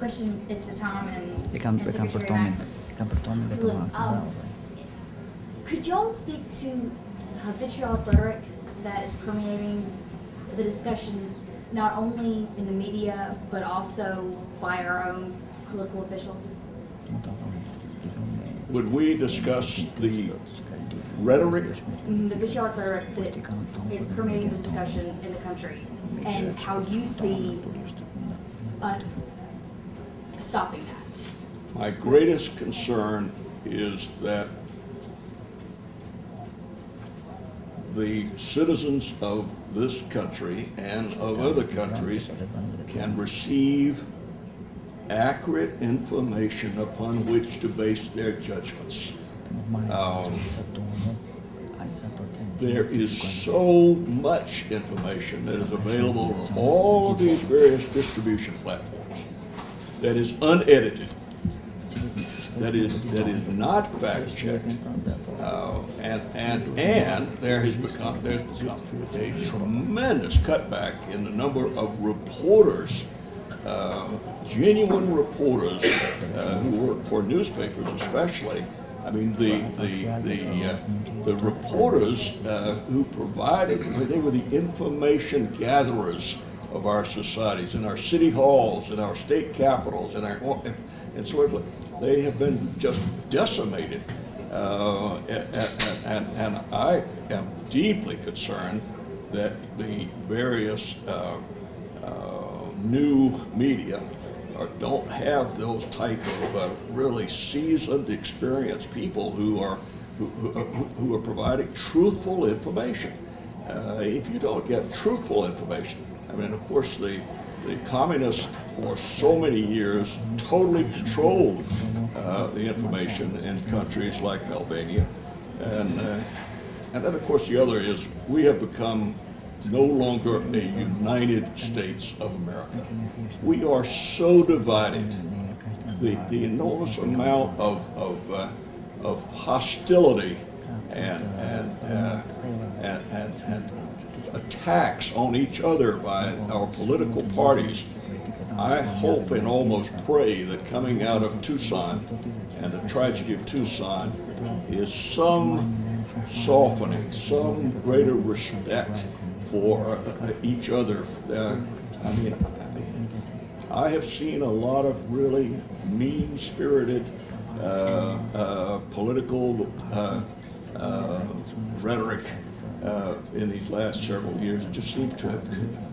question is to Tom and Ik kan Secretary performen, Max. ik kan performen met Look, could y'all speak to vitriolic rhetoric that is permeating the discussion not only in the media but also by our own political officials? Would we discuss the rhetoric? The vitriolic rhetoric that is permeating the discussion in the country, and how you see us stopping that? My greatest concern is that the citizens of this country and of other countries can receive accurate information upon which to base their judgments. There is so much information that is available on all of these various distribution platforms that is unedited, that is not fact-checked, and there's become a tremendous cutback in the number of reporters, genuine reporters who work for newspapers, especially. I mean, the reporters who provided, they were the information gatherers of our societies, in our city halls, in our state capitals, and so forth. They have been just decimated, and I am deeply concerned that the various new media don't have those type of really seasoned, experienced people who are providing truthful information. If you don't get truthful information, I mean, of course, the communists for so many years totally controlled the information in countries like Albania, and then of course the other is we have become no longer a United States of America. We are so divided. The enormous amount of hostility and attacks on each other by our political parties. I hope and almost pray that coming out of Tucson and the tragedy of Tucson is some softening, some greater respect for each other. I mean, I have seen a lot of really mean-spirited political rhetoric in these last several years. It just seems to have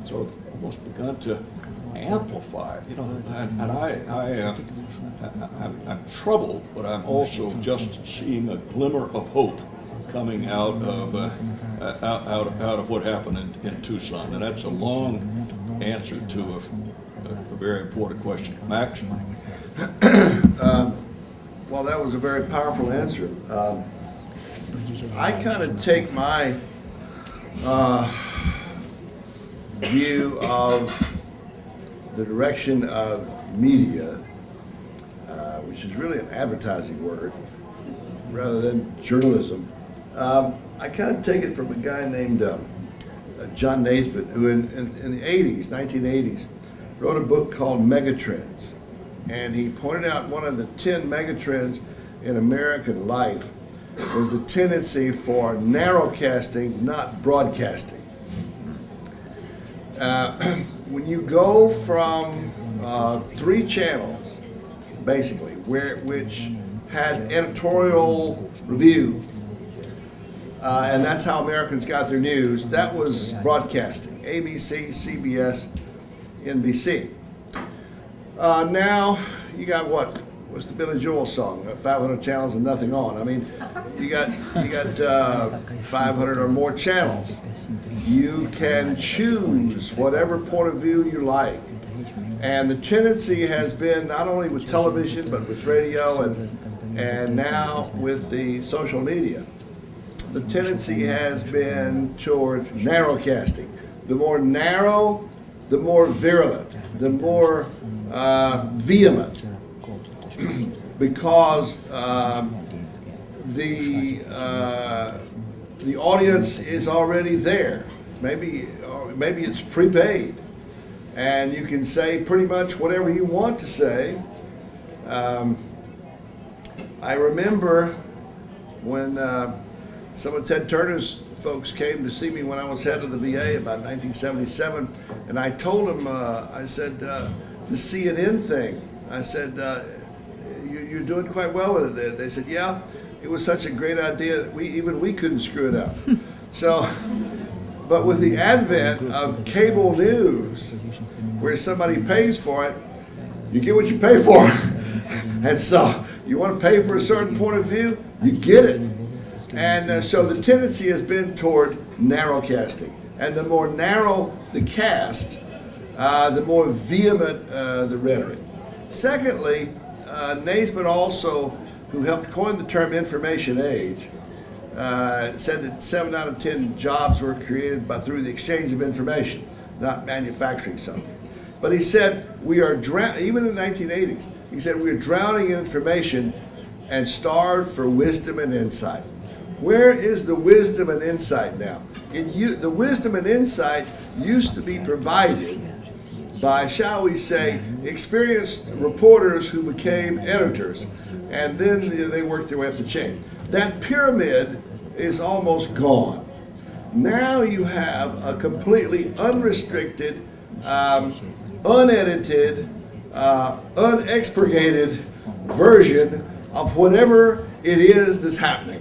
sort of almost begun to amplify, you know, and I'm troubled, but I'm also just seeing a glimmer of hope coming out of what happened in Tucson, and that's a long answer to a very important question. Max? Well, that was a very powerful answer. I kind of take my view of the direction of media, which is really an advertising word rather than journalism. I kind of take it from a guy named John Naisbitt, who in the 80s, 1980s, wrote a book called Megatrends. And he pointed out one of the 10 megatrends in American life was the tendency for narrowcasting, not broadcasting. When you go from 3 channels, basically, which had editorial review, and that's how Americans got their news, that was broadcasting, ABC, CBS, NBC. Now, you got what? What's the Billy Joel song? 500 channels and nothing on. I mean, you got 500 or more channels. You can choose whatever point of view you like. And the tendency has been, not only with television, but with radio and now with the social media, the tendency has been toward narrowcasting. The more narrow, the more virulent, the more vehement, because the audience is already there. Maybe it's prepaid, and you can say pretty much whatever you want to say. I remember when some of Ted Turner's folks came to see me when I was head of the VA about 1977, and I told them, I said, the CNN thing, I said, you're doing quite well with it. They said, yeah, it was such a great idea, even we couldn't screw it up. So, but with the advent of cable news, where somebody pays for it, you get what you pay for. And so, you want to pay for a certain point of view, you get it. And so the tendency has been toward narrow casting. And the more narrow the cast, the more vehement the rhetoric. Secondly, Naismith also, who helped coin the term information age, said that 7 out of 10 jobs were created through the exchange of information, not manufacturing something. But he said, we are even in the 1980s, he said, we are drowning in information and starved for wisdom and insight. Where is the wisdom and insight now? The wisdom and insight used to be provided by, shall we say, experienced reporters who became editors, and then they worked their way up the chain. That pyramid is almost gone. Now you have a completely unrestricted, unedited, unexpurgated version of whatever it is that's happening.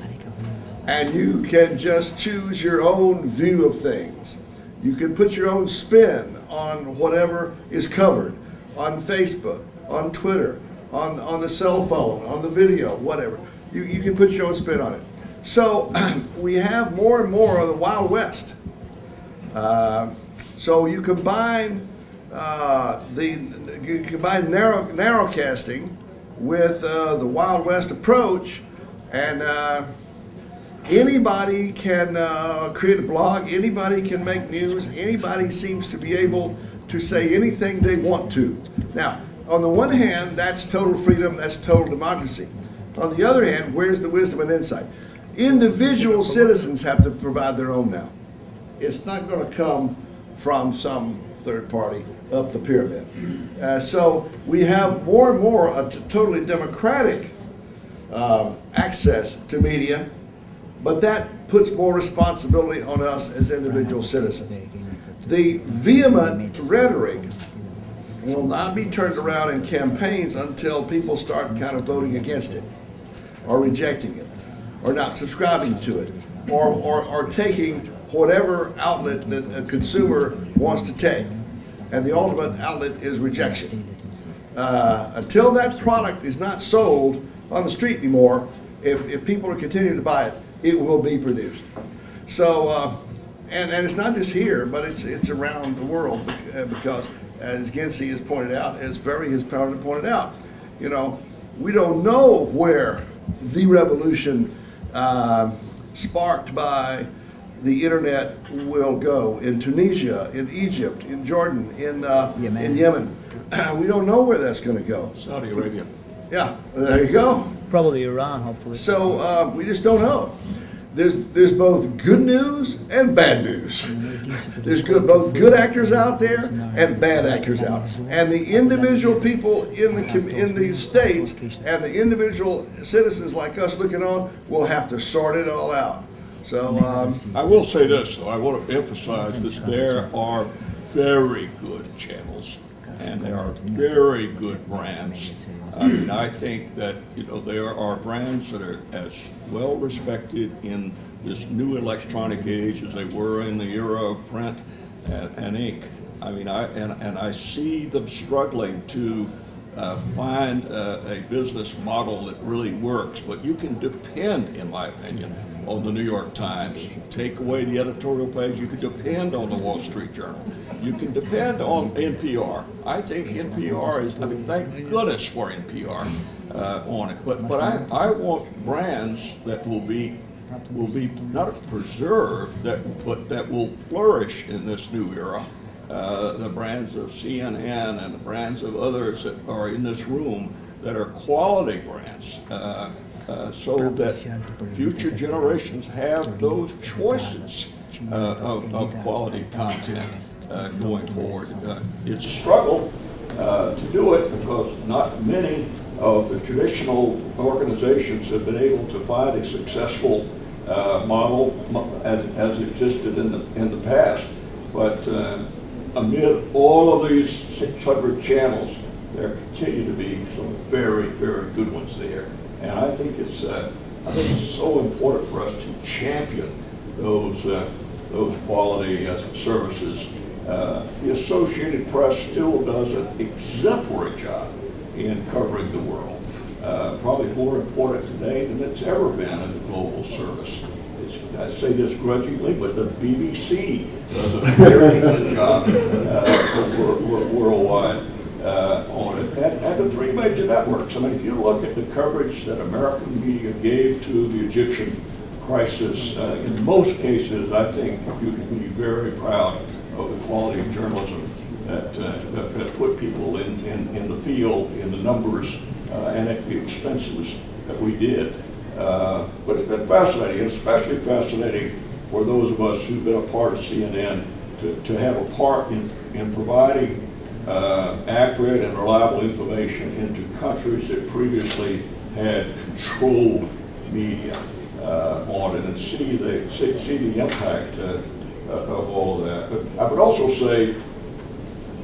And you can just choose your own view of things. You can put your own spin on whatever is covered on Facebook, on Twitter, on the cell phone, on the video, whatever. You can put your own spin on it. So we have more and more of the Wild West. So you combine narrow casting with the Wild West approach, and anybody can create a blog, anybody can make news, anybody seems to be able to say anything they want to. Now, on the one hand, that's total freedom, that's total democracy. On the other hand, where's the wisdom and insight? Individual citizens have to provide their own now. It's not going to come from some third party up the pyramid. So we have more and more a totally democratic access to media, but that puts more responsibility on us as individual citizens. The vehement rhetoric will not be turned around in campaigns until people start kind of voting against it, or rejecting it, or not subscribing to it, or taking whatever outlet that a consumer wants to take. And the ultimate outlet is rejection. Until that product is not sold on the street anymore, if people are continuing to buy it, it will be produced. So, and it's not just here, but it's around the world, because as Ginsey has pointed out, as Ferry has pointed out, you know, we don't know where the revolution sparked by the internet will go in Tunisia, in Egypt, in Jordan, in Yemen. We don't know where that's going to go. Saudi Arabia. Yeah, there you go. Probably Iran, hopefully. So we just don't know. There's both good news and bad news. There's both good actors out there and bad actors out. And the individual people in these states and the individual citizens like us looking on will have to sort it all out. So I will say this, though. I want to emphasize that there are very good channels and there are very good brands. I mean, I think that, you know, there are brands that are as well respected in this new electronic age as they were in the era of print and ink. I mean, I see them struggling to find a business model that really works, but you can depend, in my opinion, on the New York Times. Take away the editorial page, you can depend on the Wall Street Journal. You can depend on NPR. I think NPR is, I mean, thank goodness for NPR on it. But I want brands that will be not preserved, that will flourish in this new era. The brands of CNN and the brands of others that are in this room that are quality brands, so that future generations have those choices of quality content. going forward. It's a struggle to do it because not many of the traditional organizations have been able to find a successful model as existed in the past. But amid all of these 600 channels, there continue to be some very, very good ones there. And I think it's so important for us to champion those quality services. The Associated Press still does an exemplary job in covering the world. Probably more important today than it's ever been as a global service. I say this grudgingly, but the BBC does a very good job worldwide on it. And the three major networks. I mean, if you look at the coverage that American media gave to the Egyptian crisis, in most cases, I think you can be very proud of the quality of journalism that put people in the field, in the numbers, and at the expenses that we did. But it's been fascinating, and especially fascinating for those of us who've been a part of CNN to have a part in providing accurate and reliable information into countries that previously had controlled media on it, and see the impact of all of that. But I would also say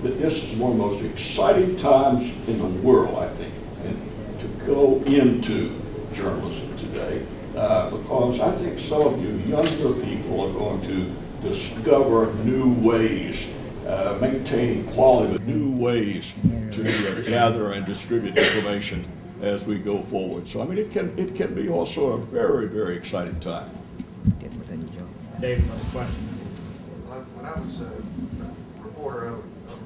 that this is one of the most exciting times in the world, I think, and to go into journalism today, because I think some of you younger people are going to discover new ways, maintaining quality, but new ways to gather and distribute information as we go forward. So I mean, it can be also a very, very exciting time. David, what's the question? When I was a reporter, I would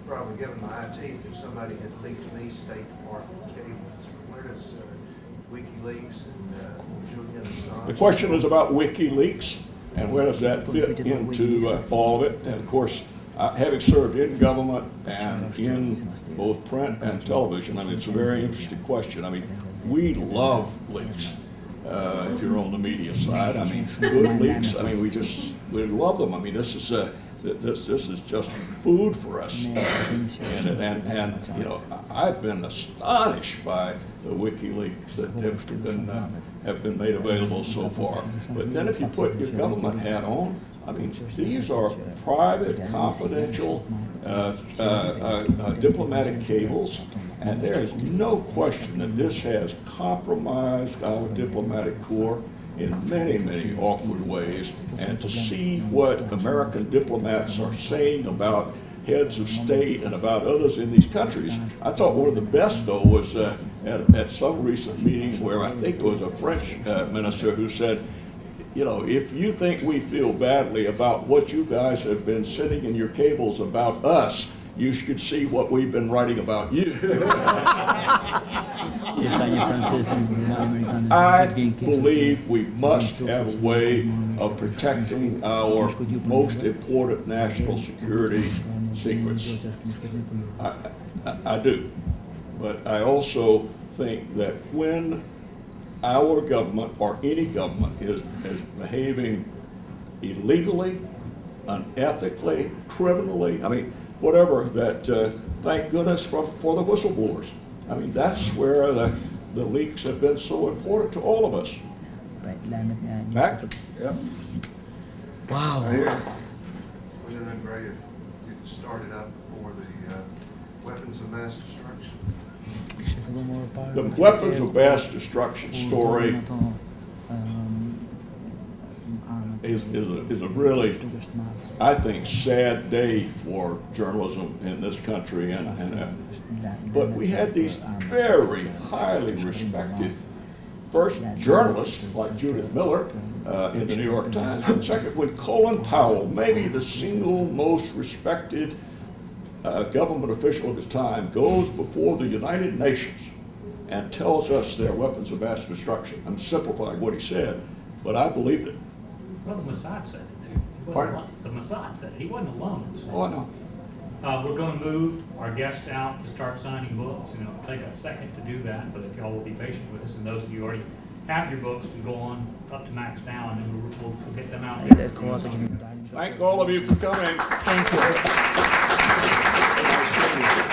probably given my IT if somebody had leaked me State Department cables. Where does WikiLeaks and Julian Assange? The question is about WikiLeaks and where does that fit into all of it. And of course, having served in government and in both print and television, I mean, it's a very interesting question. I mean, we love leaks. If you're on the media side, I mean, good leaks. I mean, we love them. I mean, this is just food for us. And you know, I've been astonished by the WikiLeaks that have been made available so far. But then, if you put your government hat on, I mean, these are private, confidential, diplomatic cables, and there is no question that this has compromised our diplomatic corps in many, many awkward ways. And to see what American diplomats are saying about heads of state and about others in these countries, I thought one of the best, though, was at some recent meeting where I think it was a French minister who said, you know, if you think we feel badly about what you guys have been sending in your cables about us, you should see what we've been writing about you. I believe we must have a way of protecting our most important national security secrets. I do. But I also think that when our government or any government is behaving illegally, unethically, criminally, I mean, whatever, that thank goodness for the whistleblowers. I mean, that's where the leaks have been so important to all of us. Back to, Yep. Wow. Right here. Wouldn't it have been great if it started up before the weapons of mass destruction? the weapons of mass destruction story is a really, I think, sad day for journalism in this country, but we had these very highly respected first journalists like Judith Miller in the New York Times, and second when Colin Powell, maybe the single most respected government official of his time, goes before the United Nations and tells us they're weapons of mass destruction. I'm simplifying what he said, but I believed it. Well, the Mossad said it. He wasn't Pardon? alone. The Mossad said it. He wasn't alone in saying it. Oh, I know. We're going to move our guests out to start signing books, and it'll take a second to do that, but if y'all will be patient with us, and those of you already half your books can go on up to max now, and then we'll get them out. That co-op that you- Thank all of you for coming. Thank you.